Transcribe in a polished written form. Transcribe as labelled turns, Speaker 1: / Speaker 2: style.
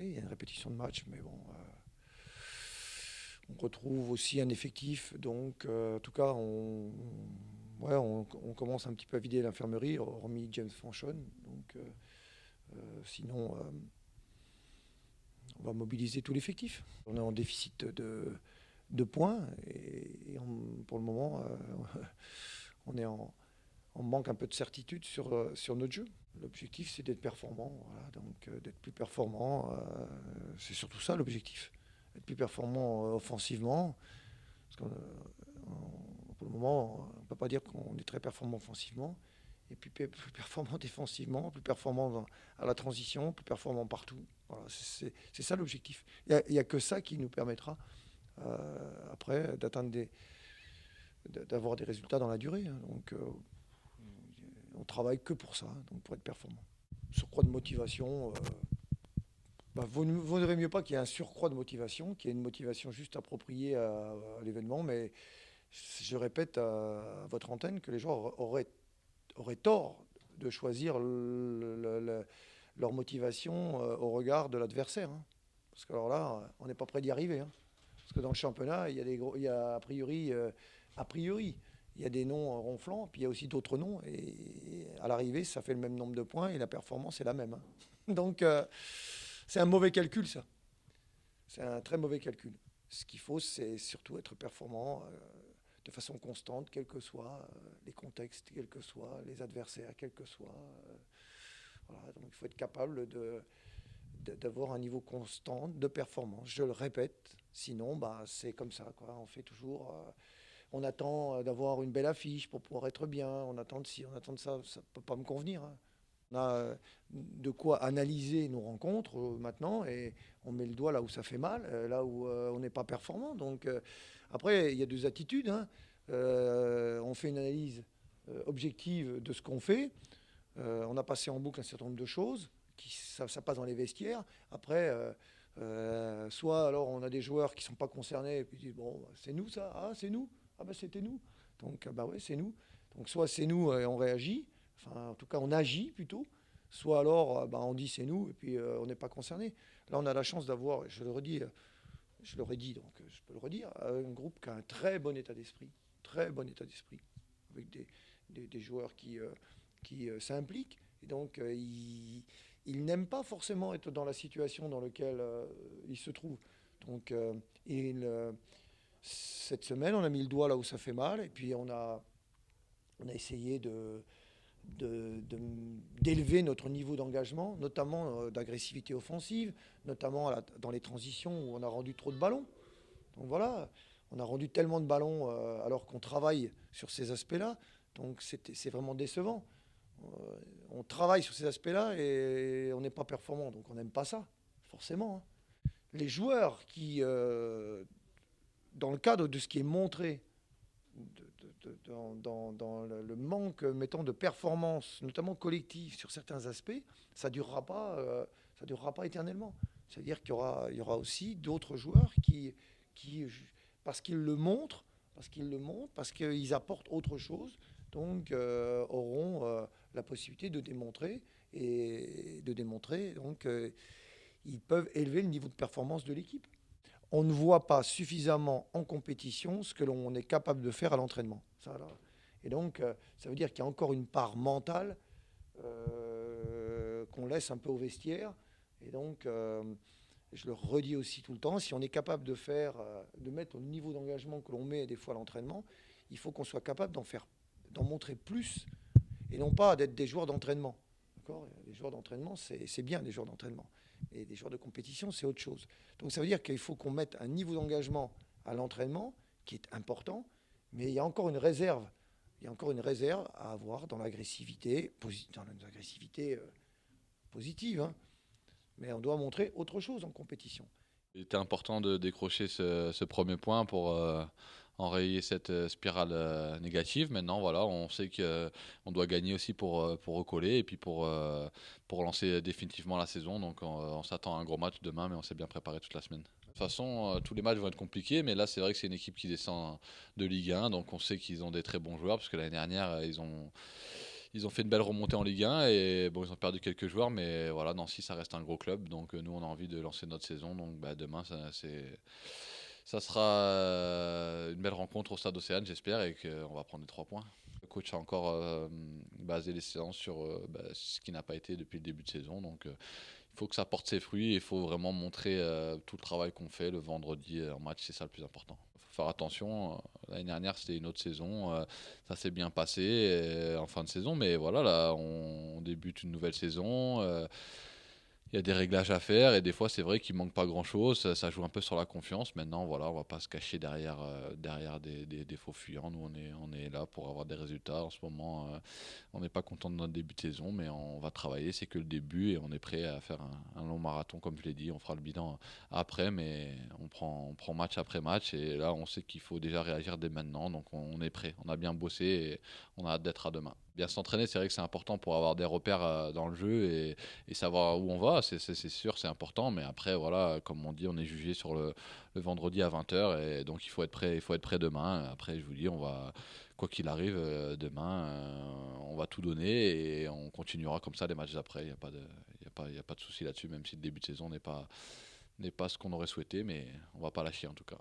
Speaker 1: il y a une répétition de match, mais bon, on retrouve aussi un effectif. Donc, en tout cas, ouais, on commence un petit peu à vider l'infirmerie, hormis James Fanchon. Donc, sinon, on va mobiliser tout l'effectif. On est en déficit de points pour le moment, on est on manque un peu de certitude sur notre jeu. L'objectif, c'est d'être performant. Voilà, donc, d'être plus performant, c'est surtout ça l'objectif. Être plus performant offensivement. Parce pour le moment, on ne peut pas dire qu'on est très performant offensivement. Et puis plus performant défensivement, plus performant à la transition, plus performant partout. Voilà, c'est ça l'objectif. Il n'y a que ça qui nous permettra après d'avoir des résultats dans la durée. Hein. Donc on travaille que pour ça, donc pour être performant. Surcroît de motivation, vaudrait mieux pas qu'il y ait un surcroît de motivation, qu'il y ait une motivation juste appropriée à l'événement, mais je répète à votre antenne que les joueurs auraient tort de choisir leur motivation au regard de l'adversaire. Hein. Parce que alors là, on n'est pas prêt d'y arriver. Hein. Parce que dans le championnat, il y a a priori, il y a des noms ronflants, puis il y a aussi d'autres noms. Et à l'arrivée, ça fait le même nombre de points et la performance est la même. Hein. Donc, c'est un mauvais calcul, ça. C'est un très mauvais calcul. Ce qu'il faut, c'est surtout être performant de façon constante, quels que soient les contextes, quels que soient les adversaires, quels que soient. Voilà, donc il faut être capable d'avoir un niveau constant de performance. Je le répète, sinon, bah, c'est comme ça. Quoi. On fait toujours. On attend d'avoir une belle affiche pour pouvoir être bien. On attend de ci, on attend de ça. Ça ne peut pas me convenir. Hein. On a de quoi analyser nos rencontres maintenant et on met le doigt là où ça fait mal, là où on n'est pas performant. Donc après, il y a deux attitudes. Hein. On fait une analyse objective de ce qu'on fait. On a passé en boucle un certain nombre de choses. Ça passe dans les vestiaires. Après, soit alors on a des joueurs qui ne sont pas concernés et puis ils disent bon, c'est nous ça, ah c'est nous, ah bah c'était nous. Donc bah ouais, c'est nous. Donc soit c'est nous et on réagit, enfin en tout cas on agit plutôt, soit alors bah, on dit c'est nous et puis on n'est pas concerné. Là on a la chance d'avoir, je le redis, je l'aurais dit donc je peux le redire, un groupe qui a un très bon état d'esprit, avec des joueurs qui s'impliquent et donc ils n'aiment pas forcément être dans la situation dans laquelle ils se trouvent. Donc cette semaine on a mis le doigt là où ça fait mal et puis on a essayé d'élever notre niveau d'engagement, notamment d'agressivité offensive, notamment dans les transitions où on a rendu trop de ballons. Donc voilà, on a rendu tellement de ballons alors qu'on travaille sur ces aspects-là. Donc c'est vraiment décevant. On travaille sur ces aspects-là et on n'est pas performant. Donc on n'aime pas ça, forcément. Hein. Les joueurs qui, dans le cadre de ce qui est montré, dans le manque, mettons, de performance, notamment collective sur certains aspects, ça durera pas éternellement. C'est-à-dire qu'il y aura aussi d'autres joueurs qui parce qu'ils le montrent, parce qu'ils apportent autre chose, donc auront la possibilité de démontrer donc ils peuvent élever le niveau de performance de l'équipe. On ne voit pas suffisamment en compétition ce que l'on est capable de faire à l'entraînement. Ça, là. Et donc, ça veut dire qu'il y a encore une part mentale qu'on laisse un peu au vestiaire. Et donc, je le redis aussi tout le temps, si on est capable de mettre le niveau d'engagement que l'on met des fois à l'entraînement, il faut qu'on soit capable d'en montrer plus et non pas d'être des joueurs d'entraînement. D'accord ? Les joueurs d'entraînement, c'est bien des joueurs d'entraînement. Et des joueurs de compétition, c'est autre chose. Donc ça veut dire qu'il faut qu'on mette un niveau d'engagement à l'entraînement qui est important, mais il y a encore une réserve. Il y a encore une réserve à avoir dans l'agressivité, positive. Hein. Mais on doit montrer autre chose en compétition.
Speaker 2: Il était important de décrocher ce premier point pour enrayer cette spirale négative. Maintenant, voilà, on sait qu'on doit gagner aussi pour recoller et puis pour lancer définitivement la saison. Donc, on s'attend à un gros match demain, mais on s'est bien préparé toute la semaine. De toute façon, tous les matchs vont être compliqués, mais là, c'est vrai que c'est une équipe qui descend de Ligue 1, donc on sait qu'ils ont des très bons joueurs, parce que l'année dernière, ils ont fait une belle remontée en Ligue 1 et bon, ils ont perdu quelques joueurs, mais voilà, Nancy, ça reste un gros club. Donc nous, on a envie de lancer notre saison. Donc demain, ça sera une belle rencontre au Stade Océane, j'espère, et qu'on va prendre les 3 points. Le coach a encore basé les séances sur ce qui n'a pas été depuis le début de saison. Donc il faut que ça porte ses fruits. Il faut vraiment montrer tout le travail qu'on fait le vendredi en match. C'est ça le plus important. Il faut faire attention. L'année dernière, c'était une autre saison. Ça s'est bien passé en fin de saison. Mais voilà, là, on débute une nouvelle saison. Il y a des réglages à faire et des fois c'est vrai qu'il manque pas grand chose, ça joue un peu sur la confiance. Maintenant voilà, on va pas se cacher derrière des faux fuyants. Nous on est là pour avoir des résultats. En ce moment on n'est pas content de notre début de saison, mais on va travailler, c'est que le début et on est prêt à faire un long marathon comme je l'ai dit. On fera le bilan après, mais on prend match après match et là on sait qu'il faut déjà réagir dès maintenant, donc on est prêt, on a bien bossé et on a hâte d'être à demain. Bien s'entraîner, c'est vrai que c'est important pour avoir des repères dans le jeu et savoir où on va, c'est sûr, c'est important. Mais après, voilà, comme on dit, on est jugé sur le vendredi à 20h et donc il faut être prêt demain. Après, je vous dis, quoi qu'il arrive, demain, on va tout donner et on continuera comme ça les matchs d'après. Il y a pas de souci là-dessus, même si le début de saison n'est pas ce qu'on aurait souhaité, mais on va pas lâcher en tout cas.